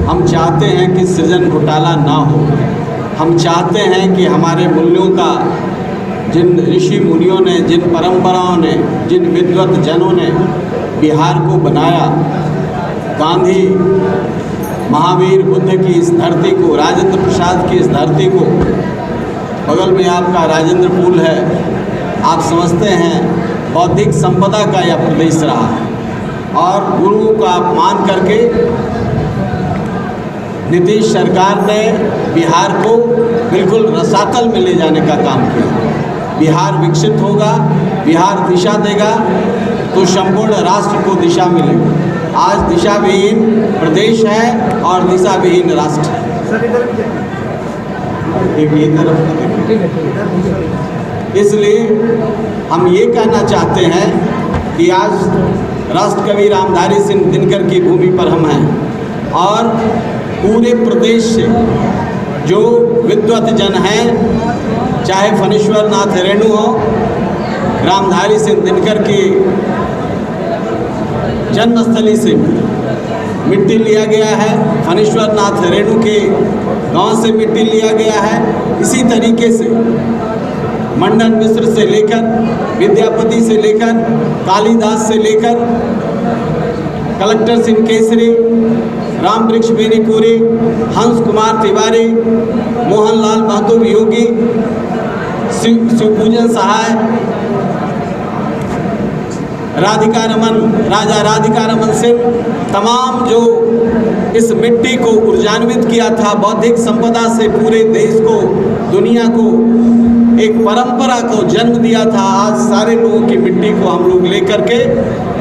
हम चाहते हैं कि सृजन घोटाला ना हो। हम चाहते हैं कि हमारे मूल्यों का जिन ऋषि मुनियों ने, जिन परंपराओं ने, जिन विद्वत जनों ने बिहार को बनाया, गांधी, महावीर बुद्ध की इस धरती को, राजेंद्र प्रसाद की इस धरती को, बगल में आपका राजेंद्र पुल है, आप समझते हैं बौद्धिक संपदा का यह प्रदेश रहा है। और गुरुओं का अपमान करके नीतीश सरकार ने बिहार को बिल्कुल रसातल में ले जाने का काम किया। बिहार विकसित होगा, बिहार दिशा देगा तो संपूर्ण राष्ट्र को दिशा मिलेगी। आज दिशा विहीन प्रदेश है और दिशा विहीन राष्ट्र है। इसलिए हम ये कहना चाहते हैं कि आज राष्ट्र कवि रामधारी सिंह दिनकर की भूमि पर हम हैं और पूरे प्रदेश से जो विद्वत जन हैं, चाहे फणीश्वर नाथ रेणु हो, रामधारी सिंह दिनकर की जन्मस्थली से मिट्टी लिया गया है, फणीश्वर नाथ रेणु के गांव से मिट्टी लिया गया है। इसी तरीके से मंडन मिश्र से लेकर, विद्यापति से लेकर, कालिदास से लेकर, कलेक्टर सिंह केसरी, राम वृक्ष बेनीपुरी, हंस कुमार तिवारी, मोहनलाल महतो योगी, शिवपूजन सहाय, राधिका रमन, राजा राधिका रमन सिंह, तमाम जो इस मिट्टी को ऊर्जान्वित किया था, बौद्धिक संपदा से पूरे देश को, दुनिया को एक परंपरा को जन्म दिया था। आज सारे लोगों की मिट्टी को हम लोग लेकर के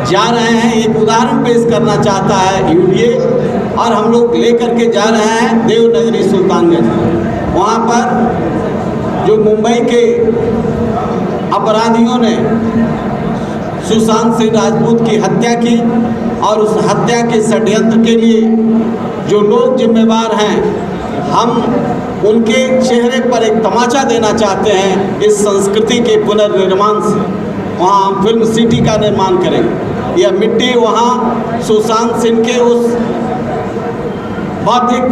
जा रहे हैं। एक उदाहरण पेश करना चाहता है यूडीए, और हम लोग लेकर के जा रहे हैं देवनगरी सुल्तानगंज। वहाँ पर जो मुंबई के अपराधियों ने सुशांत सिंह राजपूत की हत्या की और उस हत्या के षड्यंत्र के लिए जो लोग जिम्मेवार हैं, हम उनके चेहरे पर एक तमाचा देना चाहते हैं। इस संस्कृति के पुनर्निर्माण से वहाँ हम फिल्म सिटी का निर्माण करेंगे। यह मिट्टी वहाँ सुशांत सिंह के उस बौद्धिक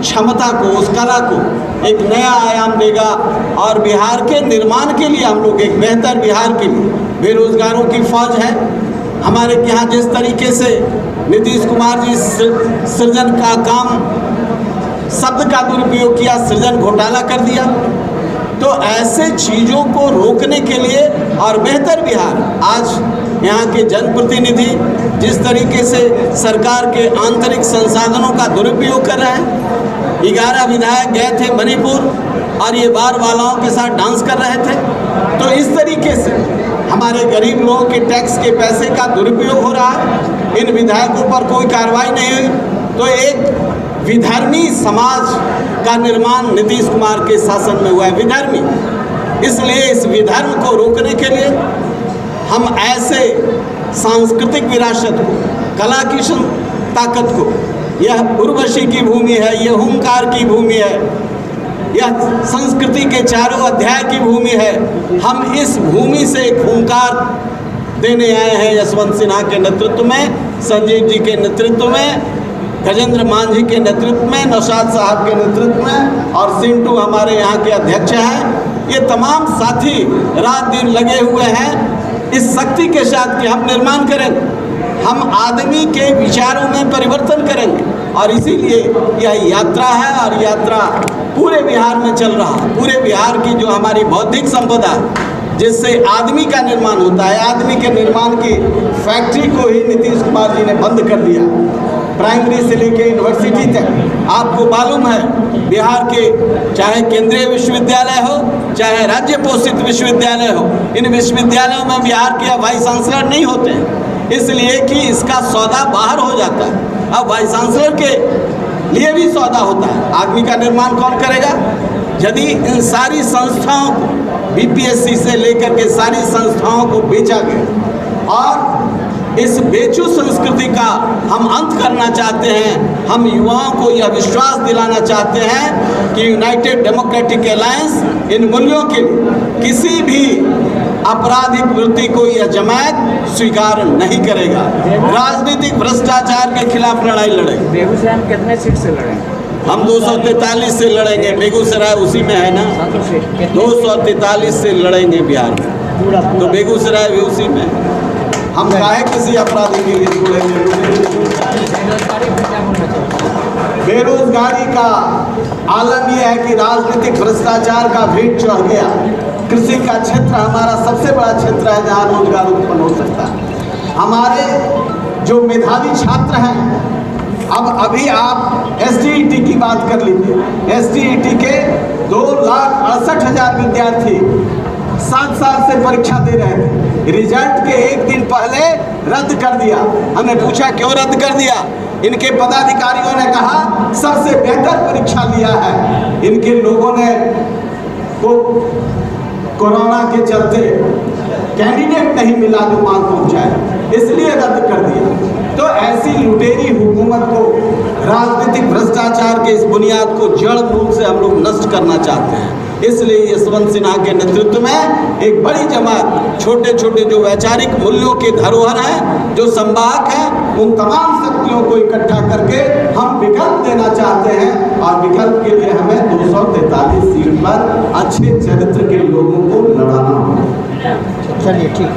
क्षमता को, उस कला को एक नया आयाम देगा और बिहार के निर्माण के लिए हम लोग एक बेहतर बिहार के लिए, बेरोजगारों की फौज है हमारे यहाँ। जिस तरीके से नीतीश कुमार जी सृजन का काम, शब्द का दुरुपयोग किया, सृजन घोटाला कर दिया, तो ऐसे चीज़ों को रोकने के लिए और बेहतर बिहार, आज यहाँ के जनप्रतिनिधि जिस तरीके से सरकार के आंतरिक संसाधनों का दुरुपयोग कर रहे हैं। 11 विधायक गए थे मणिपुर और ये बार वालाओं के साथ डांस कर रहे थे। तो इस तरीके से हमारे गरीब लोगों के टैक्स के पैसे का दुरुपयोग हो रहा है। इन विधायकों पर कोई कार्रवाई नहीं हुई, तो एक विधर्मी समाज का निर्माण नीतीश कुमार के शासन में हुआ है, विधर्मी। इसलिए इस विधर्म को रोकने के लिए हम ऐसे सांस्कृतिक विरासत को, कला की ताकत को, यह उर्वशी की भूमि है, यह हुंकार की भूमि है, यह संस्कृति के चारों अध्याय की भूमि है। हम इस भूमि से एक हुंकार देने आए हैं यशवंत सिन्हा के नेतृत्व में, संजीव जी के नेतृत्व में, गजेंद्र मान जी के नेतृत्व में, नौशाद साहब के नेतृत्व में, और सिंटू हमारे यहाँ के अध्यक्ष हैं। ये तमाम साथी रात दिन लगे हुए हैं इस शक्ति के साथ कि हम निर्माण करेंगे, हम आदमी के विचारों में परिवर्तन करेंगे। और इसीलिए यह यात्रा है और यात्रा पूरे बिहार में चल रहा है। पूरे बिहार की जो हमारी बौद्धिक संपदा जिससे आदमी का निर्माण होता है, आदमी के निर्माण की फैक्ट्री को ही नीतीश कुमार जी ने बंद कर दिया। प्राइमरी से लेकर यूनिवर्सिटी तक आपको मालूम है, बिहार के चाहे केंद्रीय विश्वविद्यालय हो, चाहे राज्य पोषित विश्वविद्यालय हो, इन विश्वविद्यालयों में बिहार के वाइस चांसलर नहीं होते हैं, इसलिए कि इसका सौदा बाहर हो जाता है। अब वाइस चांसलर के लिए भी सौदा होता है। आदमी का निर्माण कौन करेगा? यदि इन सारी संस्थाओं को, बीपीएससी से लेकर के सारी संस्थाओं को बेचा गया और इस बेचू संस्कृति का हम अंत करना चाहते हैं। हम युवाओं को यह विश्वास दिलाना चाहते हैं कि यूनाइटेड डेमोक्रेटिक अलायंस इन मूल्यों के लिए किसी भी आपराधिक वृत्ति को यह जमात स्वीकार नहीं करेगा। राजनीतिक भ्रष्टाचार के खिलाफ लड़ाई लड़ेंगे। बेगूसराय में कितने सीट से लड़ेंगे? हम 243 से लड़ेंगे। बेगूसराय उसी में है ना, 243 से लड़ेंगे बिहार में, तो बेगूसराय भी उसी में। हम काहे किसी अपराधी के लिए जुड़ेंगे? बेरोजगारी का आलम यह है कि राजनीतिक भ्रष्टाचार का भेंट चढ़ गया। कृषि का क्षेत्र हमारा सबसे बड़ा क्षेत्र है जहाँ रोजगार उत्पन्न हो सकता है। हमारे जो मेधावी छात्र हैं, अब अभी आप STET की बात कर लीजिए। STET के 2,68,000 विद्यार्थी 7 साल से परीक्षा दे रहे थे। रिजल्ट के एक दिन पहले रद्द कर दिया। हमने पूछा क्यों रद्द कर दिया? इनके पदाधिकारियों ने कहा सबसे बेहतर परीक्षा लिया है, इनके लोगों ने कोरोना के चलते कैंडिडेट नहीं मिला जो मांग पहुंचाए, इसलिए रद्द कर दिया। तो ऐसी लुटेरी हुकूमत को, राजनीतिक भ्रष्टाचार के इस बुनियाद को जड़ मूल से हम लोग नष्ट करना चाहते हैं। इसलिए यशवंत सिन्हा के नेतृत्व में एक बड़ी जमात, छोटे छोटे जो वैचारिक मूल्यों के धरोहर हैं, जो संवाहक हैं, उन तमाम शक्तियों को इकट्ठा करके हम विकल्प देना चाहते हैं। और विकल्प के लिए हमें 243 सीट पर अच्छे चरित्र के लोगों को लड़ाना होगा। चलिए ठीक।